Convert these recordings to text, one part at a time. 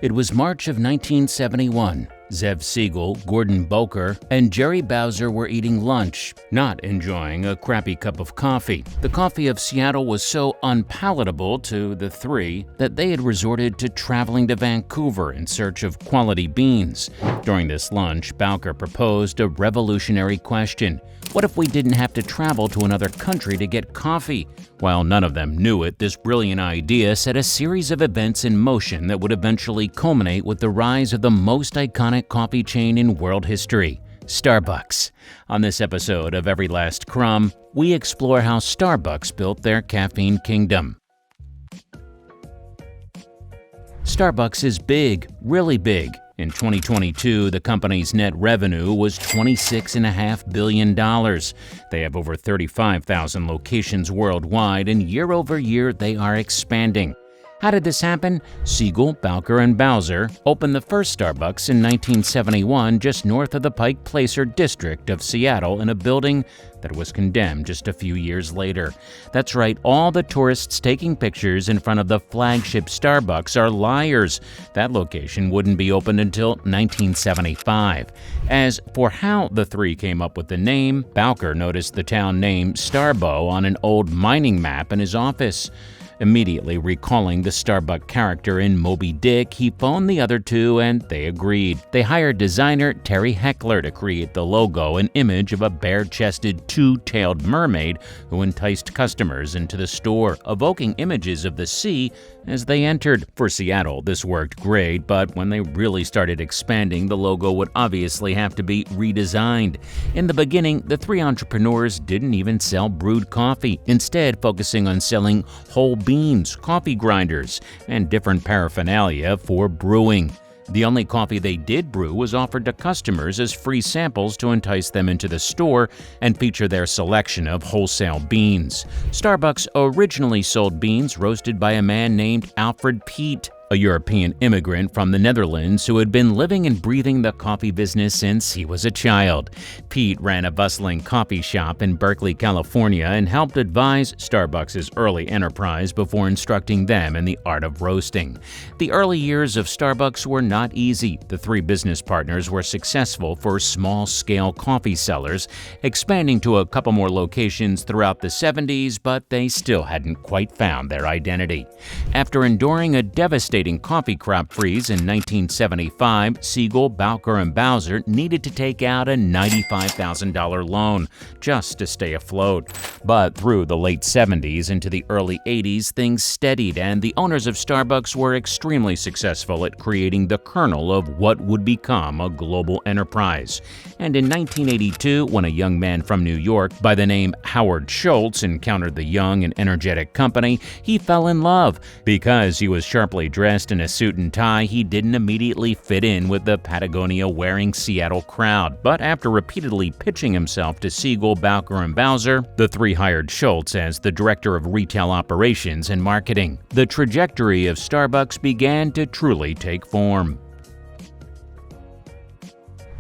It was March of 1971. Zev Siegel, Gordon Bowker, and Jerry Bowser were eating lunch, not enjoying a crappy cup of coffee. The coffee of Seattle was so unpalatable to the three that they had resorted to traveling to Vancouver in search of quality beans. During this lunch, Bowker proposed a revolutionary question. What if we didn't have to travel to another country to get coffee? While none of them knew it, this brilliant idea set a series of events in motion that would eventually culminate with the rise of the most iconic coffee chain in world history, Starbucks. On this episode of Every Last Crumb, we explore how Starbucks built their Caffeine Kingdom. Starbucks is big, really big. In 2022, the company's net revenue was $26.5 billion. They have over 35,000 locations worldwide, and year over year, they are expanding. How did this happen? Siegel, Bowker, and Bowser opened the first Starbucks in 1971 just north of the Pike Placer district of Seattle in a building that was condemned just a few years later. That's right, all the tourists taking pictures in front of the flagship Starbucks are liars. That location wouldn't be opened until 1975. As for how the three came up with the name, Bowker noticed the town name Starbo on an old mining map in his office. Immediately recalling the Starbuck character in Moby Dick, he phoned the other two and they agreed. They hired designer Terry Heckler to create the logo, an image of a bare-chested, two-tailed mermaid who enticed customers into the store, evoking images of the sea as they entered. For Seattle, this worked great, but when they really started expanding, the logo would obviously have to be redesigned. In the beginning, the three entrepreneurs didn't even sell brewed coffee, instead focusing on selling whole beans, coffee grinders, and different paraphernalia for brewing. The only coffee they did brew was offered to customers as free samples to entice them into the store and feature their selection of wholesale beans. Starbucks originally sold beans roasted by a man named Alfred Peet, a European immigrant from the Netherlands who had been living and breathing the coffee business since he was a child. Pete ran a bustling coffee shop in Berkeley, California, and helped advise Starbucks' early enterprise before instructing them in the art of roasting. The early years of Starbucks were not easy. The three business partners were successful for small-scale coffee sellers, expanding to a couple more locations throughout the 70s, but they still hadn't quite found their identity. After enduring a devastating coffee crop freeze in 1975, Siegel, Bowker, and Bowser needed to take out a $95,000 loan just to stay afloat. But through the late 70s into the early 80s, things steadied, and the owners of Starbucks were extremely successful at creating the kernel of what would become a global enterprise. And in 1982, when a young man from New York by the name Howard Shultz encountered the young and energetic company, he fell in love. Because he was sharply dressed in a suit and tie, he didn't immediately fit in with the Patagonia-wearing Seattle crowd. But after repeatedly pitching himself to Siegel, Bowker, and Bowser, the three hired Shultz as the director of retail operations and marketing. The trajectory of Starbucks began to truly take form.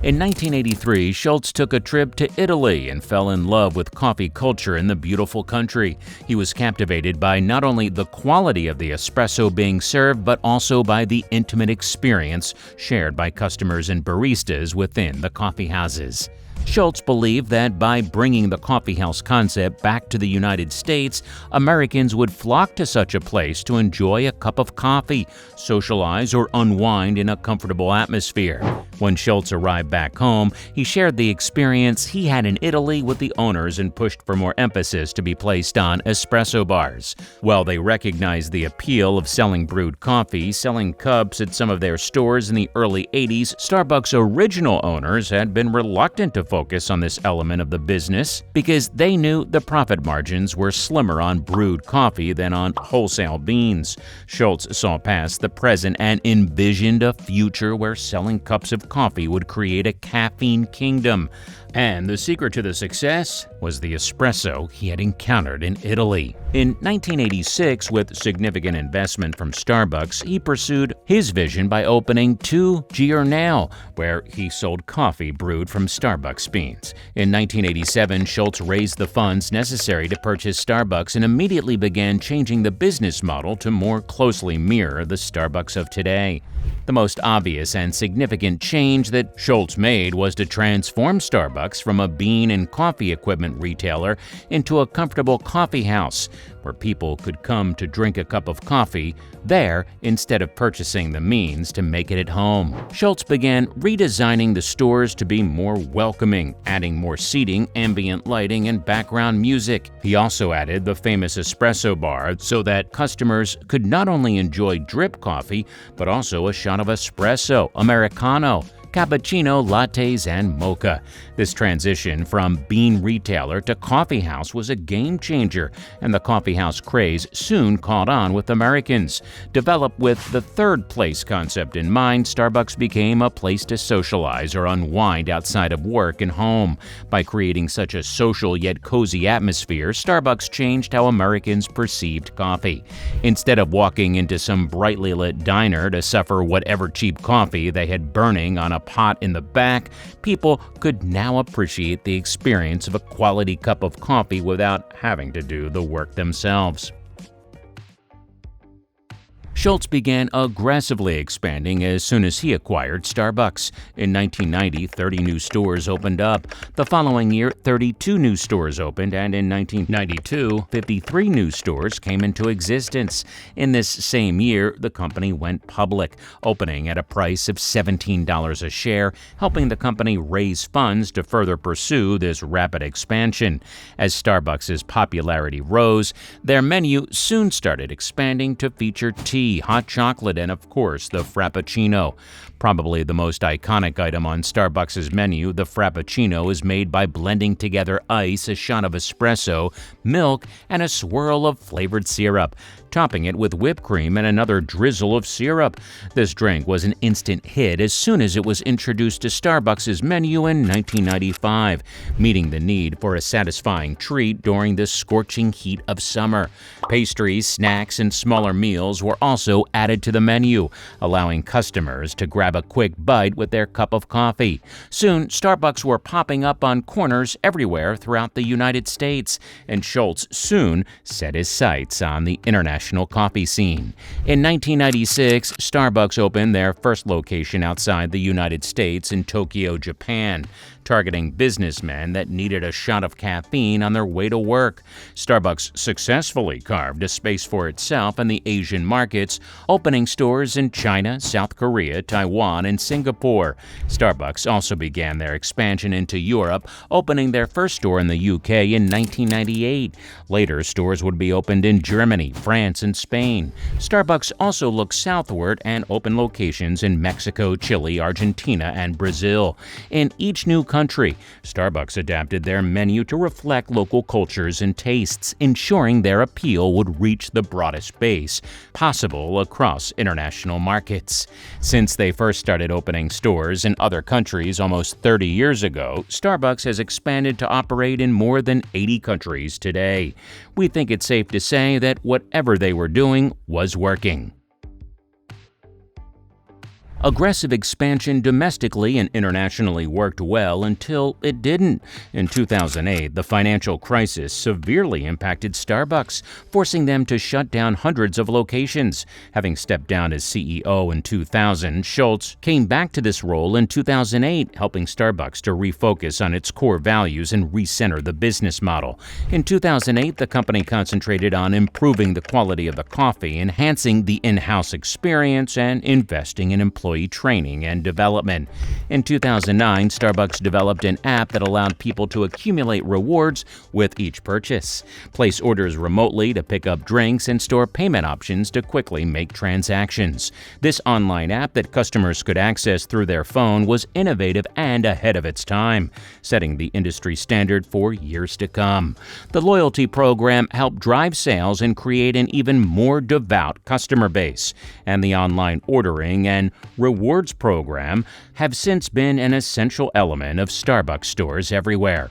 In 1983, Shultz took a trip to Italy and fell in love with coffee culture in the beautiful country. He was captivated by not only the quality of the espresso being served, but also by the intimate experience shared by customers and baristas within the coffee houses. Shultz believed that by bringing the coffeehouse concept back to the United States, Americans would flock to such a place to enjoy a cup of coffee, socialize, or unwind in a comfortable atmosphere. When Shultz arrived back home, he shared the experience he had in Italy with the owners and pushed for more emphasis to be placed on espresso bars. While they recognized the appeal of selling brewed coffee, selling cups at some of their stores in the early 80s, Starbucks' original owners had been reluctant to focus on this element of the business because they knew the profit margins were slimmer on brewed coffee than on wholesale beans. Shultz saw past the present and envisioned a future where selling cups of coffee would create a caffeine kingdom. And the secret to the success was the espresso he had encountered in Italy. In 1986, with significant investment from Starbucks, he pursued his vision by opening 2 Giornale, where he sold coffee brewed from Starbucks beans. In 1987, Shultz raised the funds necessary to purchase Starbucks and immediately began changing the business model to more closely mirror the Starbucks of today. The most obvious and significant change that Shultz made was to transform Starbucks from a bean and coffee equipment retailer into a comfortable coffee house, where people could come to drink a cup of coffee there instead of purchasing the means to make it at home. Shultz began redesigning the stores to be more welcoming, adding more seating, ambient lighting, and background music. He also added the famous espresso bar so that customers could not only enjoy drip coffee, but also a shot of espresso, Americano, cappuccino, lattes, and mocha. This transition from bean retailer to coffee house was a game changer, and the coffee house craze soon caught on with Americans. Developed with the third place concept in mind, Starbucks became a place to socialize or unwind outside of work and home. By creating such a social yet cozy atmosphere, Starbucks changed how Americans perceived coffee. Instead of walking into some brightly lit diner to suffer whatever cheap coffee they had burning on a pot in the back, people could now appreciate the experience of a quality cup of coffee without having to do the work themselves. Shultz began aggressively expanding as soon as he acquired Starbucks. In 1990, 30 new stores opened up. The following year, 32 new stores opened, and in 1992, 53 new stores came into existence. In this same year, the company went public, opening at a price of $17 a share, helping the company raise funds to further pursue this rapid expansion. As Starbucks' popularity rose, their menu soon started expanding to feature tea, hot chocolate, and of course, the Frappuccino. Probably the most iconic item on Starbucks' menu, the Frappuccino is made by blending together ice, a shot of espresso, milk, and a swirl of flavored syrup, topping it with whipped cream and another drizzle of syrup. This drink was an instant hit as soon as it was introduced to Starbucks' menu in 1995, meeting the need for a satisfying treat during the scorching heat of summer. Pastries, snacks, and smaller meals were also added to the menu, allowing customers to grab a quick bite with their cup of coffee. Soon, Starbucks were popping up on corners everywhere throughout the United States, and Shultz soon set his sights on the international coffee scene. In 1996, Starbucks opened their first location outside the United States in Tokyo, Japan, targeting businessmen that needed a shot of caffeine on their way to work. Starbucks successfully carved a space for itself in the Asian markets, opening stores in China, South Korea, Taiwan, and Singapore. Starbucks also began their expansion into Europe, opening their first store in the UK in 1998. Later, stores would be opened in Germany, France, and Spain. Starbucks also looked southward and opened locations in Mexico, Chile, Argentina, and Brazil. In each new country, Starbucks adapted their menu to reflect local cultures and tastes, ensuring their appeal would reach the broadest base possible across international markets. Since they first started opening stores in other countries almost 30 years ago, Starbucks has expanded to operate in more than 80 countries today. We think it's safe to say that whatever they were doing was working. Aggressive expansion domestically and internationally worked well until it didn't. In 2008, the financial crisis severely impacted Starbucks, forcing them to shut down hundreds of locations. Having stepped down as CEO in 2000, Shultz came back to this role in 2008, helping Starbucks to refocus on its core values and recenter the business model. In 2008, the company concentrated on improving the quality of the coffee, enhancing the in-house experience, and investing in employee training and development. In 2009, Starbucks developed an app that allowed people to accumulate rewards with each purchase, place orders remotely to pick up drinks, and store payment options to quickly make transactions. This online app that customers could access through their phone was innovative and ahead of its time, setting the industry standard for years to come. The loyalty program helped drive sales and create an even more devout customer base, and the online ordering and rewards program have since been an essential element of Starbucks stores everywhere.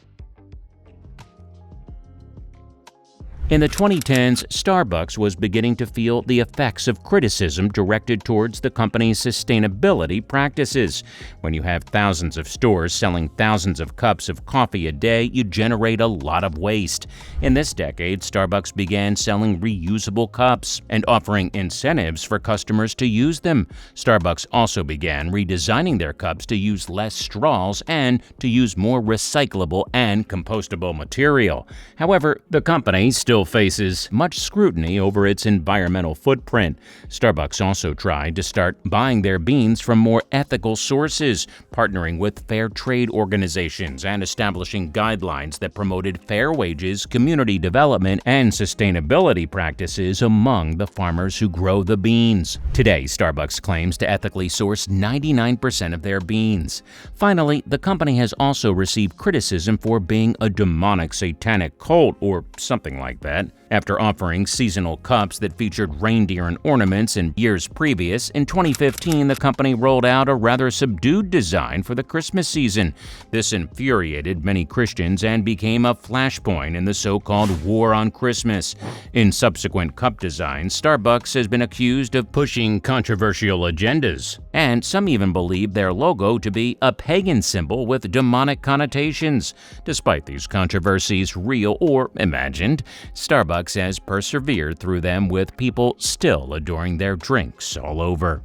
In the 2010s, Starbucks was beginning to feel the effects of criticism directed towards the company's sustainability practices. When you have thousands of stores selling thousands of cups of coffee a day, you generate a lot of waste. In this decade, Starbucks began selling reusable cups and offering incentives for customers to use them. Starbucks also began redesigning their cups to use less straws and to use more recyclable and compostable material. However, the company still faces much scrutiny over its environmental footprint. Starbucks also tried to start buying their beans from more ethical sources, partnering with fair trade organizations and establishing guidelines that promoted fair wages, community development, and sustainability practices among the farmers who grow the beans. Today, Starbucks claims to ethically source 99% of their beans. Finally, the company has also received criticism for being a demonic satanic cult or something like that. After offering seasonal cups that featured reindeer and ornaments in years previous, in 2015 the company rolled out a rather subdued design for the Christmas season. This infuriated many Christians and became a flashpoint in the so-called War on Christmas. In subsequent cup designs, Starbucks has been accused of pushing controversial agendas, and some even believe their logo to be a pagan symbol with demonic connotations. Despite these controversies, real or imagined, Starbucks has persevered through them, with people still adoring their drinks all over.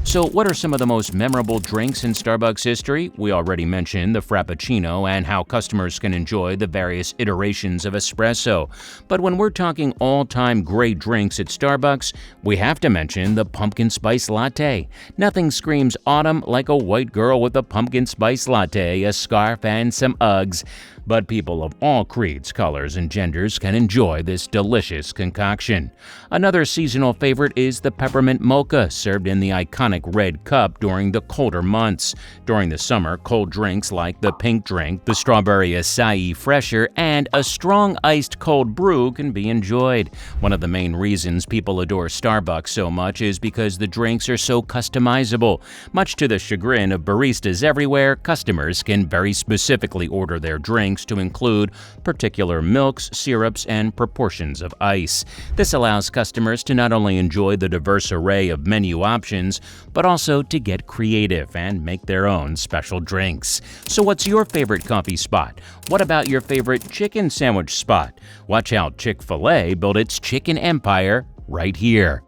So what are some of the most memorable drinks in Starbucks history? We already mentioned the Frappuccino and how customers can enjoy the various iterations of espresso. But when we're talking all-time great drinks at Starbucks, we have to mention the pumpkin spice latte. Nothing screams autumn like a white girl with a pumpkin spice latte, a scarf, and some Uggs. But people of all creeds, colors, and genders can enjoy this delicious concoction. Another seasonal favorite is the peppermint mocha, served in the iconic red cup during the colder months. During the summer, cold drinks like the pink drink, the strawberry acai fresher, and a strong iced cold brew can be enjoyed. One of the main reasons people adore Starbucks so much is because the drinks are so customizable. Much to the chagrin of baristas everywhere, customers can very specifically order their drinks to include particular milks, syrups, and proportions of ice. This allows customers to not only enjoy the diverse array of menu options, but also to get creative and make their own special drinks. So what's your favorite coffee spot? What about your favorite chicken sandwich spot? Watch how Chick-fil-A built its chicken empire right here.